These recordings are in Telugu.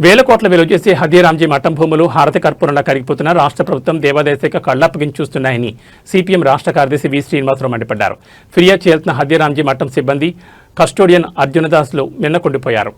వేల కోట్ల విలువ చేసే హదీరాంజీ మఠం భూములు హారతి కర్పూరంలా కరిగిపోతున్న రాష్ట్ర ప్రభుత్వం దేవాదాయ శాఖ కళ్లప్పగించి చూస్తున్నాయని సిపిఎం రాష్ట్ర కార్యదర్శి వి శ్రీనివాసరావు మండిపడ్డారు. ఫిర్యాదు చేయాల్సిన హదీరాంజీ మఠం సిబ్బంది కస్టోడియన్ అర్జునదాస్లు మిన్నకుండిపోయారు.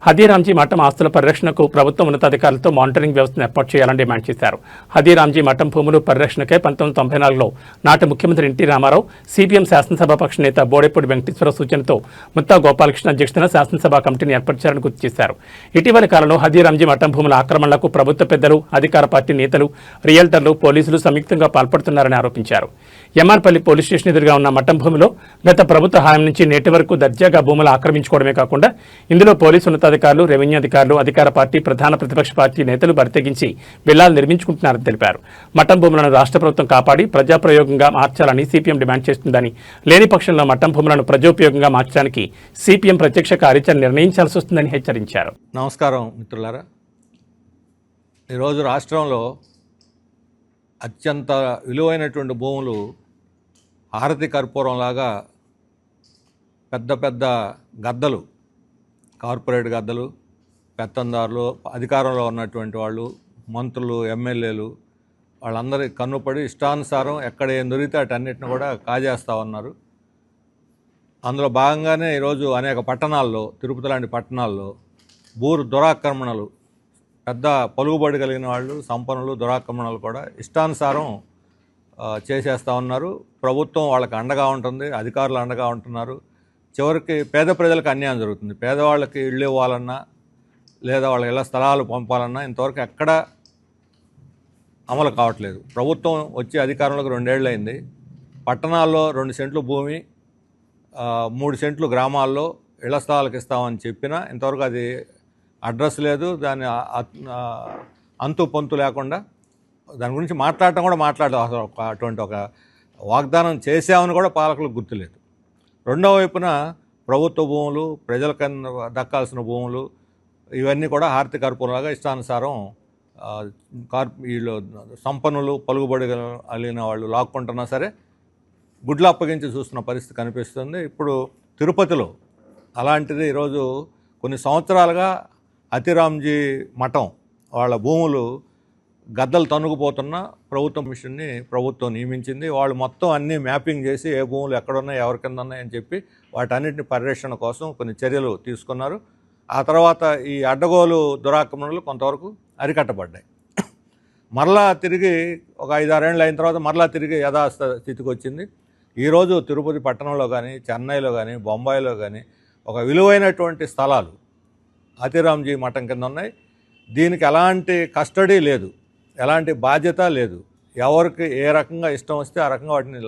హదీరాంజీ మఠం ఆస్తుల పరిరక్షణకు ప్రభుత్వం ఉన్నతాధికారులతో మానిటరింగ్ వ్యవస్థను ఏర్పాటు చేయాలని డిమాండ్ చేశారు. హదీరాంజీ మఠం భూములు పరిరక్షణకే 1994లో నాటి ముఖ్యమంత్రి ఎన్టీ రామారావు, సిపిఎం శాసనసభాపక్ష నేత బోడేపూడి వెంకటేశ్వర సూచనతో ముత్తా గోపాలకృష్ణ అధ్యక్షతన శాసనసభ కమిటీని ఏర్పరిచారని గుర్తు చేశారు. ఇటీవలి కాలంలో హదీరాంజీ మఠం భూముల ఆక్రమణలకు ప్రభుత్వ పెద్దలు, అధికార పార్టీ నేతలు, రియల్టర్లు, పోలీసులు సంయుక్తంగా పాల్పడుతున్నారని ఆరోపించారు. ఎమ్మార్పల్లి పోలీస్ స్టేషన్ ఎదురుగా ఉన్న మఠం భూమిలో గత ప్రభుత్వ హాయం నుంచి నేటి వరకు దర్జాగా భూములు ఆక్రమించుకోవడమే కాకుండా ఇందులో పోలీసు ఉన్నతాధికారులు, రెవెన్యూ అధికారులు, అధికార పార్టీ, ప్రధాన ప్రతిపక్ష పార్టీ నేతలు బరితెగించి విల్లాలు నిర్మించుకుంటున్నారని తెలిపారు. మఠం భూములను రాష్ట్ర ప్రభుత్వం కాపాడి ప్రజాప్రయోగంగా మార్చాలని సిపిఎం డిమాండ్ చేస్తుందని, లేని పక్షంలో మఠం భూములను ప్రజోపయోగంగా మార్చడానికి సిపిఎం ప్రత్యక్ష కార్యాచరణ నిర్ణయించాల్సి వస్తుందని హెచ్చరించారు. నమస్కారం మిత్రులారా. ఈరోజు రాష్ట్రంలో అత్యంత విలువైనటువంటి భూములు హారతి కర్పూరంలాగా పెద్ద పెద్ద గద్దలు, కార్పొరేట్ గద్దలు, పెత్తందారులు, అధికారంలో ఉన్నటువంటి వాళ్ళు, మంత్రులు, ఎమ్మెల్యేలు వాళ్ళందరి కన్నుపడి ఇష్టానుసారం ఎక్కడ ఏం దొరికితే అటన్నిటిని కూడా కాజేస్తూ ఉన్నారు. అందులో భాగంగానే ఈరోజు అనేక పట్టణాల్లో, తిరుపతి లాంటి పట్టణాల్లో దురాక్రమణలు, పెద్ద పలుకుబడి కలిగిన వాళ్ళు, సంపన్నులు, దురాక్రమణలు కూడా ఇష్టానుసారం చేసేస్తూ ఉన్నారు. ప్రభుత్వం వాళ్ళకి అండగా ఉంటుంది, అధికారులు అండగా ఉంటున్నారు. చివరికి పేద ప్రజలకు అన్యాయం జరుగుతుంది. పేదవాళ్ళకి ఇళ్ళు ఇవ్వాలన్నా లేదా వాళ్ళ ఇళ్ల స్థలాలు పంపాలన్నా ఇంతవరకు ఎక్కడ అమలు కావట్లేదు. ప్రభుత్వం వచ్చి అధికారంలోకి 2 ఏళ్ళు అయింది. పట్టణాల్లో 2 సెంట్లు భూమి, 3 సెంట్లు గ్రామాల్లో ఇళ్ల స్థలాలకు ఇస్తామని చెప్పినా ఇంతవరకు అది అడ్రస్ లేదు. దాని అంతు పొంతు లేకుండా దాని గురించి మాట్లాడటం కూడా మాట్లాడదు. అటువంటి ఒక వాగ్దానం చేసామని కూడా పాలకులకు గుర్తులేదు. రెండో వైపున ప్రభుత్వ భూములు, ప్రజలకు దక్కాల్సిన భూములు ఇవన్నీ కూడా హారతి కర్పూరంలాగా ఇష్టానుసారం వీళ్ళు సంపన్నులు, పలుకుబడి కలిగిన వాళ్ళు లాక్కుంటున్నా సరే గుడ్లు అప్పగించి చూస్తున్న పరిస్థితి కనిపిస్తుంది. ఇప్పుడు తిరుపతిలో అలాంటిది ఈరోజు కొన్ని సంవత్సరాలుగా హదీరాంజీ మఠం వాళ్ళ భూములు గద్దలు తన్నుకుపోతున్న ప్రభుత్వం మిషన్ని ప్రభుత్వం నియమించింది. వాళ్ళు మొత్తం అన్నీ మ్యాపింగ్ చేసి ఏ భూములు ఎక్కడున్నాయి, ఎవరి కింద ఉన్నాయని చెప్పి వాటన్నిటిని పరిరక్షణ కోసం కొన్ని చర్యలు తీసుకున్నారు. ఆ తర్వాత ఈ అడ్డగోలు దురాక్రమణలు కొంతవరకు అరికట్టబడ్డాయి. మరలా తిరిగి ఒక 5-6 ఏళ్ళు అయిన తర్వాత మరలా తిరిగి యథాస్థితికి వచ్చింది. ఈరోజు తిరుపతి పట్టణంలో కానీ, చెన్నైలో కానీ, బొంబాయిలో కానీ ఒక విలువైనటువంటి స్థలాలు హదీరాంజీ మఠం కింద ఉన్నాయి. దీనికి ఎలాంటి కస్టడీ లేదు, ఎలాంటి బాధ్యత లేదు. ఎవరికి ఏ రకంగా ఇష్టం వస్తే ఆ రకంగా వాటిని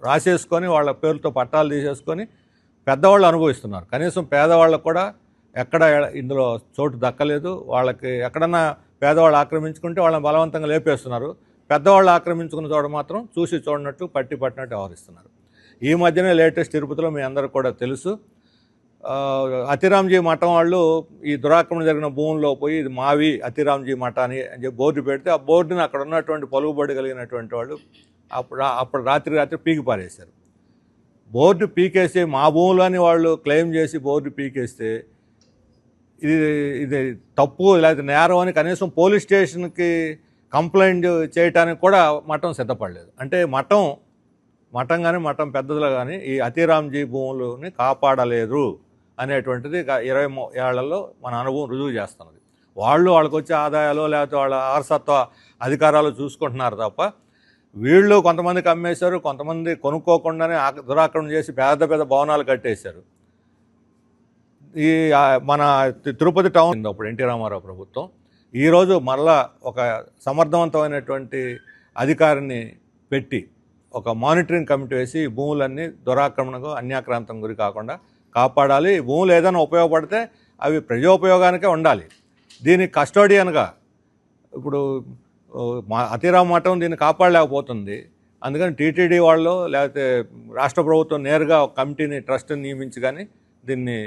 రాసేసుకొని వాళ్ళ పేరుతో పట్టాలు తీసేసుకొని పెద్దవాళ్ళు అనుభవిస్తున్నారు. కనీసం పేదవాళ్ళకు కూడా ఎక్కడ ఇందులో చోటు దక్కలేదు. వాళ్ళకి ఎక్కడన్నా పేదవాళ్ళు ఆక్రమించుకుంటే వాళ్ళని బలవంతంగా లేపేస్తున్నారు. పెద్దవాళ్ళు ఆక్రమించుకున్న చోట మాత్రం చూసి చూడనట్టు పట్టినట్టు వ్యవహరిస్తున్నారు. ఈ మధ్యనే లేటెస్ట్ తిరుపతిలో మీ అందరికీ కూడా తెలుసు, హదీరాంజీ మఠం వాళ్ళు ఈ దురాక్రమణ జరిగిన భూముల్లో పోయి ఇది మావి హదీరాంజీ మఠాన్ని అని చెప్పి బోర్డు పెడితే ఆ బోర్డుని అక్కడ ఉన్నటువంటి పలుకుబడి కలిగినటువంటి వాళ్ళు అప్పుడు రాత్రి పీకి పారేశారు. బోర్డు పీకేసి మా భూములని వాళ్ళు క్లెయిమ్ చేసి బోర్డు పీకేస్తే ఇది తప్పు లేకపోతే నేరం అని కనీసం పోలీస్ స్టేషన్కి కంప్లైంట్ చేయడానికి కూడా మఠం సిద్ధపడలేదు. అంటే మఠం కానీ మఠం పెద్దలు కానీ ఈ హదీరాంజీ భూములని కాపాడలేదు అనేటువంటిది 20 ఏళ్లలో మన అనుభవం రుజువు చేస్తున్నది. వాళ్ళకి వచ్చే ఆదాయాలు లేకపోతే వాళ్ళ వారసత్వ అధికారాలు చూసుకుంటున్నారు తప్ప వీళ్ళు కొంతమందికి అమ్మేశారు, కొంతమంది కొనుక్కోకుండానే దురాక్రమణ చేసి పెద్ద పెద్ద భవనాలు కట్టేశారు. ఈ మన తిరుపతి టౌన్ అప్పుడు ఎన్టీ రామారావు ప్రభుత్వం ఈరోజు మరలా ఒక సమర్థవంతమైనటువంటి అధికారిని పెట్టి ఒక మానిటరింగ్ కమిటీ వేసి భూములన్నీ దురాక్రమణకు, అన్యాక్రాంతం గురి కాకుండా కాపాడాలి. భూములు ఏదైనా ఉపయోగపడితే అవి ప్రజోపయోగానికే ఉండాలి. దీనికి కస్టోడియన్గా ఇప్పుడు హదీరాంజీ మఠం దీన్ని కాపాడలేకపోతుంది. అందుకని టీటీడీ వాళ్ళు లేకపోతే రాష్ట్ర ప్రభుత్వం నేరుగా ఒక కమిటీని, ట్రస్ట్ని నియమించి కానీ దీన్ని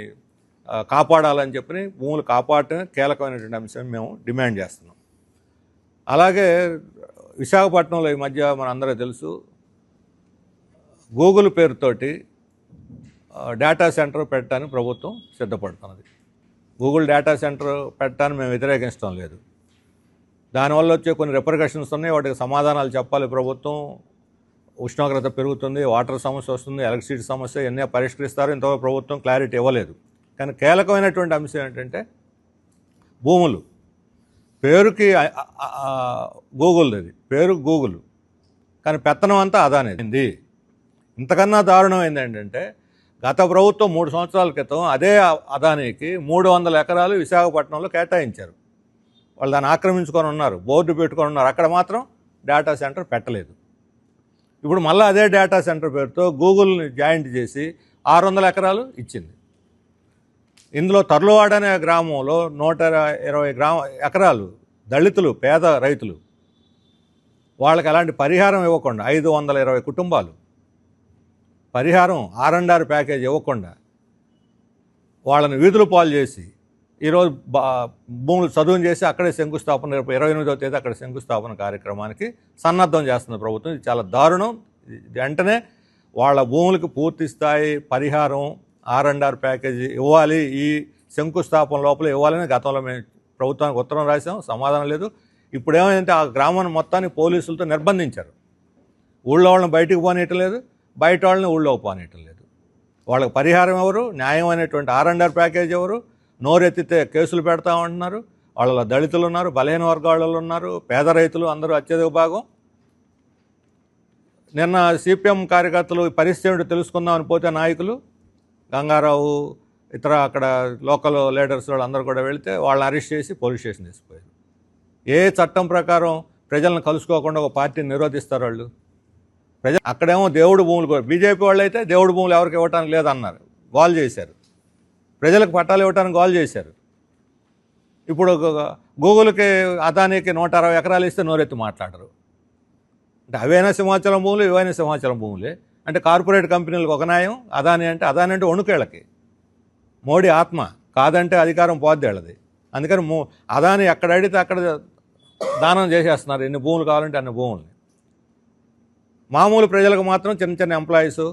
కాపాడాలని చెప్పి భూములు కాపాడటమే కీలకమైనటువంటి అంశం మేము డిమాండ్ చేస్తున్నాం. అలాగే విశాఖపట్నంలో ఈ మధ్య మనందరూ తెలుసు, గూగుల్ పేరుతోటి డేటా సెంటర్ పెట్టడానికి ప్రభుత్వం సిద్ధపడుతున్నది. గూగుల్ డేటా సెంటర్ పెట్టడానికి మేము వ్యతిరేకించడం లేదు. దానివల్ల వచ్చే కొన్ని రిపర్కషన్స్ ఉన్నాయి, వాటికి సమాధానాలు చెప్పాలి ప్రభుత్వం. ఉష్ణోగ్రత పెరుగుతుంది, వాటర్ సమస్య వస్తుంది, ఎలక్ట్రిసిటీ సమస్య ఇవన్నీ పరిష్కరిస్తారు. ఇంతవరకు ప్రభుత్వం క్లారిటీ ఇవ్వలేదు. కానీ కీలకమైనటువంటి అంశం ఏంటంటే భూములు. పేరుకి గూగుల్ది, పేరు గూగుల్, కానీ పెత్తనం అంతా అదానిది. ఇంతకన్నా దారుణం ఏంటంటే గత ప్రభుత్వం 3 సంవత్సరాల క్రితం అదే అదానికి 300 ఎకరాలు విశాఖపట్నంలో కేటాయించారు. వాళ్ళు దాన్ని ఆక్రమించుకొని ఉన్నారు, బోర్డు పెట్టుకొని ఉన్నారు. అక్కడ మాత్రం డేటా సెంటర్ పెట్టలేదు. ఇప్పుడు మళ్ళీ అదే డేటా సెంటర్ పేరుతో గూగుల్ని జాయింట్ చేసి 600 ఎకరాలు ఇచ్చింది. ఇందులో తర్లువాడ అనే గ్రామంలో 120 ఎకరాలు దళితులు, పేద రైతులు, వాళ్ళకి ఎలాంటి పరిహారం ఇవ్వకుండా 520 కుటుంబాలు పరిహారం R&R ప్యాకేజ్ ఇవ్వకుండా వాళ్ళని వీధులు పాలు చేసి ఈరోజు భూములు చదువుని చేసి అక్కడే శంకుస్థాపన, 28వ తేదీ అక్కడ శంకుస్థాపన కార్యక్రమానికి సన్నద్ధం చేస్తుంది ప్రభుత్వం. ఇది చాలా దారుణం. వెంటనే వాళ్ళ భూములకు పూర్తి స్థాయి పరిహారం, R&R ప్యాకేజీ ఇవ్వాలి, ఈ శంకుస్థాపన లోపల ఇవ్వాలని గతంలో మేము ప్రభుత్వానికి ఉత్తరం రాసాం, సమాధానం లేదు. ఇప్పుడు ఏమైందంటే ఆ గ్రామాన్ని మొత్తాన్ని పోలీసులతో నిర్బంధించారు. ఊళ్ళో వాళ్ళని బయటికి పోనీయటం లేదు, బయట వాళ్ళని ఊళ్ళోకి పోనీయటం లేదు. వాళ్ళకి పరిహారం ఎవరు, న్యాయమైనటువంటి R&R ప్యాకేజ్ ఎవరు? నోరెత్తితే కేసులు పెడతామంటున్నారు. వాళ్ళ దళితులు ఉన్నారు, బలహీన వర్గాలు ఉన్నారు, పేద రైతులు అందరూ అత్యధిక భాగం. నిన్న CPM కార్యకర్తలు పరిస్థితి ఏమిటో తెలుసుకుందామని పోతే నాయకులు గంగారావు, ఇతర అక్కడ లోకల్ లీడర్స్ వాళ్ళు అందరూ కూడా వెళితే వాళ్ళని అరెస్ట్ చేసి పోలీస్ స్టేషన్ తీసుకుపోయారు. ఏ చట్టం ప్రకారం ప్రజలను కలుసుకోకుండా ఒక పార్టీని నిరోధిస్తారు వాళ్ళు? అక్కడేమో దేవుడు భూములు, బీజేపీ వాళ్ళు అయితే దేవుడు భూములు ఎవరికి ఇవ్వటానికి లేదన్నారు, గోల్ చేశారు. ప్రజలకు పట్టాలు ఇవ్వటానికి గోల్ చేశారు. ఇప్పుడు గూగుల్కి, అదానికి 160 ఎకరాలు ఇస్తే నోరెత్తి మాట్లాడరు. అంటే అవైనా సింహాచలం భూములు, ఇవైనా సింహాచలం భూములే. అంటే కార్పొరేట్ కంపెనీలకు ఒక న్యాయం, అదాని అంటే వణుకేళ్ళకి. మోడీ ఆత్మ కాదంటే అధికారం పోద్దేళ్ళది. అందుకని అదాని ఎక్కడ అడిగితే అక్కడ దానం చేసేస్తున్నారు, ఎన్ని భూములు కావాలంటే అన్ని భూముల్ని. మామూలు ప్రజలకు మాత్రం చిన్న చిన్న ఎంప్లాయీస్,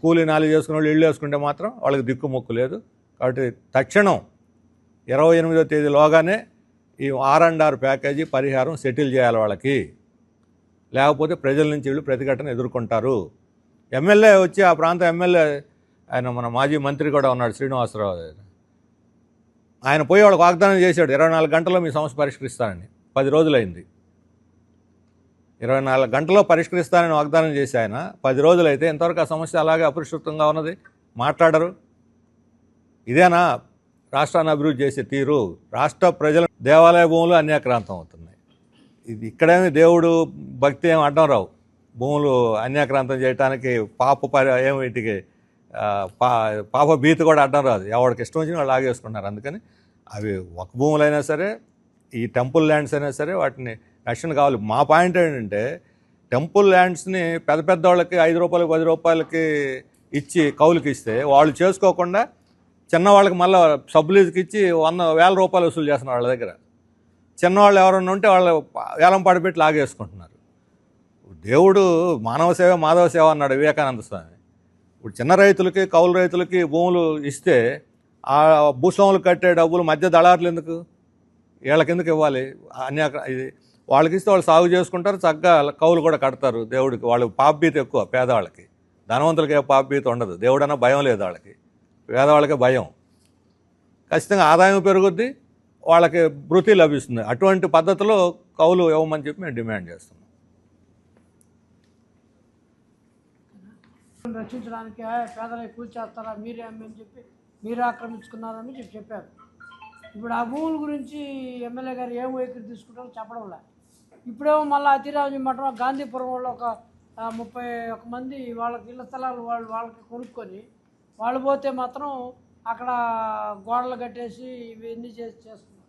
కూలీ నాలి చేసుకునే వాళ్ళు ఇళ్ళు వేసుకుంటే మాత్రం వాళ్ళకి దిక్కుమొక్కు లేదు. కాబట్టి తక్షణం 28వ తేదీలోగానే ఈ R&R ప్యాకేజీ పరిహారం సెటిల్ చేయాలి వాళ్ళకి. లేకపోతే ప్రజల నుంచి వీళ్ళు ప్రతిఘటన ఎదుర్కొంటారు. ఎమ్మెల్యే వచ్చి, ఆ ప్రాంత ఎమ్మెల్యే ఆయన మన మాజీ మంత్రి కూడా ఉన్నాడు శ్రీనివాసరావు, ఆయన పోయి వాళ్ళకి వాగ్దానం చేశాడు 24 గంటల్లో మీ సమస్య పరిష్కరిస్తానని. 10 రోజులైంది. 24 గంటల్లో పరిష్కరిస్తానని వాగ్దానం చేసి ఆయన 10 రోజులైతే ఇంతవరకు ఆ సమస్య అలాగే అపరిష్కృతంగా ఉన్నది. మాట్లాడరు. ఇదేనా రాష్ట్రాన్ని అభివృద్ధి చేసే తీరు? రాష్ట్ర ప్రజల దేవాలయ భూములు అన్యాక్రాంతం అవుతున్నాయి. ఇది ఇక్కడేమి దేవుడు భక్తి ఏమి అడ్డం రావు. భూములు అన్యాక్రాంతం చేయడానికి వీటికి పాప భీతి కూడా అడ్డం రాదు. ఎవరికి ఇష్టం వచ్చిన వాళ్ళు ఆగేసుకుంటున్నారు. అందుకని అవి ఒక భూములైనా సరే, ఈ టెంపుల్ ల్యాండ్స్ అయినా సరే, వాటిని రక్షణ కావాలి. మా పాయింట్ ఏంటంటే టెంపుల్ ల్యాండ్స్ని పెద్ద పెద్ద వాళ్ళకి 5 రూపాయలకి 10 రూపాయలకి ఇచ్చి కౌలుకి ఇస్తే వాళ్ళు చేసుకోకుండా చిన్నవాళ్ళకి మళ్ళీ సబ్లీజ్కి ఇచ్చి 100,000 రూపాయలు వసూలు చేస్తున్నారు వాళ్ళ దగ్గర. చిన్నవాళ్ళు ఎవరన్నా ఉంటే వాళ్ళు వేలం పాడిపెట్టి లాగేసుకుంటున్నారు. దేవుడు మానవ సేవ మాధవ సేవ అన్నాడు వివేకానంద స్వామి. ఇప్పుడు చిన్న రైతులకి, కౌలు రైతులకి భూములు ఇస్తే ఆ భూస్వాములు కట్టే డబ్బులు మధ్య దళారులు ఎందుకు? వీళ్ళకెందుకు ఇవ్వాలి? ఇది వాళ్ళకి ఇస్తే వాళ్ళు సాగు చేసుకుంటారు, చక్కగా కౌలు కూడా కడతారు దేవుడికి. వాళ్ళు పాపభీతి ఎక్కువ పేదవాళ్ళకి. ధనవంతులకి ఏ పాపభీతి ఉండదు. దేవుడన్నా భయం లేదు వాళ్ళకి, పేదవాళ్ళకే భయం. ఖచ్చితంగా ఆదాయం పెరుగుద్ది, వాళ్ళకి భృతి లభిస్తుంది. అటువంటి పద్ధతిలో కౌలు ఇవ్వమని చెప్పి మేము డిమాండ్ చేస్తున్నాం. రక్షించడానికి పేదలకు కూల్చేస్తారా మీరే అని చెప్పి మీరు ఆక్రమించుకున్నారని చెప్పారు. ఇప్పుడు ఆ భూముల గురించి ఎమ్మెల్యే గారు ఏం వైఖరి తీసుకుంటారో చెప్పడం లేదు. ఇప్పుడేమో మళ్ళీ అతిరాజు మఠం గాంధీపురం వాళ్ళు ఒక 31 మంది వాళ్ళకి ఇళ్ల స్థలాలు వాళ్ళకి కొనుక్కొని వాళ్ళు పోతే మాత్రం అక్కడ గోడలు కట్టేసి ఇవన్నీ చేస్తున్నారు.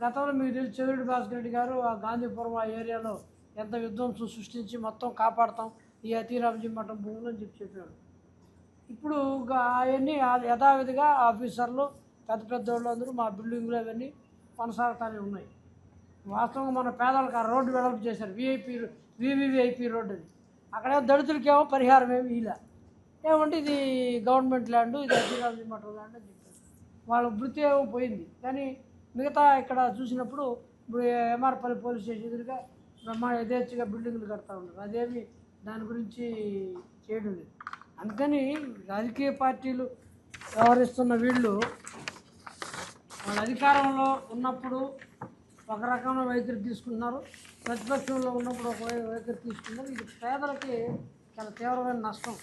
గతంలో మీకు తెలిసి చెవిరెడ్డి భాస్కర్ రెడ్డి గారు ఆ గాంధీపురం ఆ ఏరియాలో ఎంత విధ్వంసం సృష్టించి మొత్తం కాపాడతాం ఈ అతిరాజు మఠం భూములు అని చెప్పాడు. ఇప్పుడు అవన్నీ యథావిధిగా ఆఫీసర్లు పెద్ద పెద్దోళ్ళు అందరూ మా బిల్డింగ్లు అవన్నీ కొనసాగుతూనే ఉన్నాయి. వాస్తవంగా మన పేదలకు ఆ రోడ్డు డెవలప్ చేశారు, వివిఐపి రోడ్డు అని. అక్కడే దళితులకేమో పరిహారం ఏమి ఇలా ఏమంటే ఇది గవర్నమెంట్ ల్యాండ్, ఇది అతిరాజు మఠం ల్యాండ్ అని చెప్పారు. వాళ్ళ వృత్తి ఏమో పోయింది. కానీ మిగతా ఇక్కడ చూసినప్పుడు ఇప్పుడు ఎంఆర్పల్లి పోలీస్ స్టేషన్ ఎదురుగా యథేచ్ఛగా బిల్డింగ్లు కడతా ఉన్నారు. అదేమి దాని గురించి చేయడం లేదు. అందుకని రాజకీయ పార్టీలు వ్యవహరిస్తున్న వీళ్ళు వాళ్ళ అధికారంలో ఉన్నప్పుడు ఒక రకమైన వైఖరి తీసుకున్నారు, ప్రతిపక్షంలో ఉన్నప్పుడు ఒక వైఖరి తీసుకున్నారు. ఇది పేదలకి చాలా తీవ్రమైన నష్టం.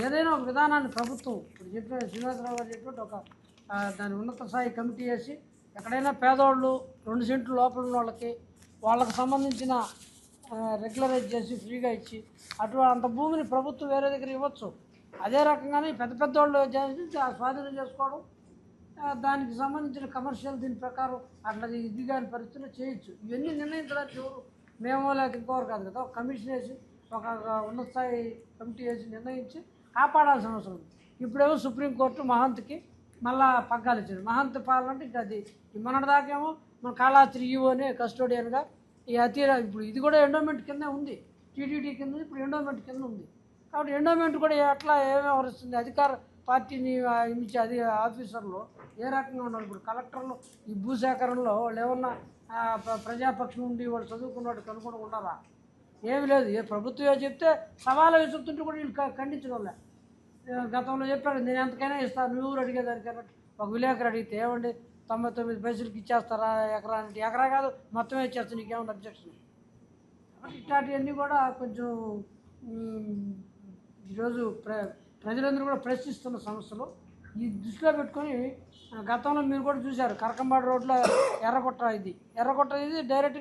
ఏదైనా ఒక విధానాన్ని ప్రభుత్వం ఇప్పుడు చెప్పిన శ్రీనివాసరావు గారు చెప్పినట్టు ఒక దాని ఉన్నత స్థాయి కమిటీ వేసి ఎక్కడైనా పేదవాళ్ళు 2 సెంట్లు లోపల ఉన్న వాళ్ళకి సంబంధించిన రెగ్యులరైజ్ చేసి ఫ్రీగా ఇచ్చి అంత భూమిని ప్రభుత్వం వేరే దగ్గర ఇవ్వచ్చు. అదే రకంగానే పెద్ద వాళ్ళు చేసి స్వాధీనం చేసుకోవడం, దానికి సంబంధించిన కమర్షియల్ దీని ప్రకారం అట్లా ఇది కాని పరిస్థితుల్లో చేయొచ్చు. ఇవన్నీ నిర్ణయించడానికి ఎవరు మేమో లేక ఇంకోరు కాదు కదా. ఒక కమిషన్ వేసి ఒక ఉన్నత స్థాయి కమిటీ వేసి నిర్ణయించి కాపాడాల్సిన అవసరం ఉంది. ఇప్పుడేమో సుప్రీంకోర్టు మహంత్కి మళ్ళా పగ్గాలు ఇచ్చింది. మహంత్ పాలన అంటే ఇంకా అది మొన్నటిదాకేమో మన కాళాస్త్రి ఈవోనే కస్టోడియన్గా ఈ ఇప్పుడు ఇది కూడా ఎండోమెంట్ కింద ఉంది, టీటీడీ కింద ఉంది, ఇప్పుడు ఎండోమెంట్ కింద ఉంది. కాబట్టి ఎండోమెంట్ కూడా ఎట్లా ఏమేమి వ్యవహరిస్తుంది, అధికార పార్టీని ఇచ్చే ఆఫీసర్లు ఏ రకంగా ఉన్నారు. ఇప్పుడు కలెక్టర్లు ఈ భూసేకరణలో వాళ్ళు ఏమన్నా ప్రజాపక్షం ఉండి వాళ్ళు చదువుకున్నట్టు కనుక్కొని ఉండాలా? ఏమి లేదు. ఏ ప్రభుత్వం చెప్తే సవాలు విసురుతుంటే కూడా వీళ్ళు ఖండించడం లే. గతంలో చెప్పాడు నేను ఎంతకైనా ఇస్తాను, నువ్వు అడిగేదానికైనా ఒక విలేకరు అడిగితే ఏమండి 99 పైసలకి ఇచ్చేస్తారా ఎకరానికి? ఎకరా కాదు మొత్తమే ఇచ్చేస్తాను, నీకేమన్నా అబ్జెక్షన్? కాబట్టి ఇట్లాంటివన్నీ కూడా కొంచెం ఈరోజు ప్రజలందరూ కూడా ప్రశ్నిస్తున్న సమస్యలు. ఈ దృష్టిలో పెట్టుకొని గతంలో మీరు కూడా చూశారు కరకంబాడు రోడ్లో ఎర్రగొట్ట ఇది డైరెక్ట్గా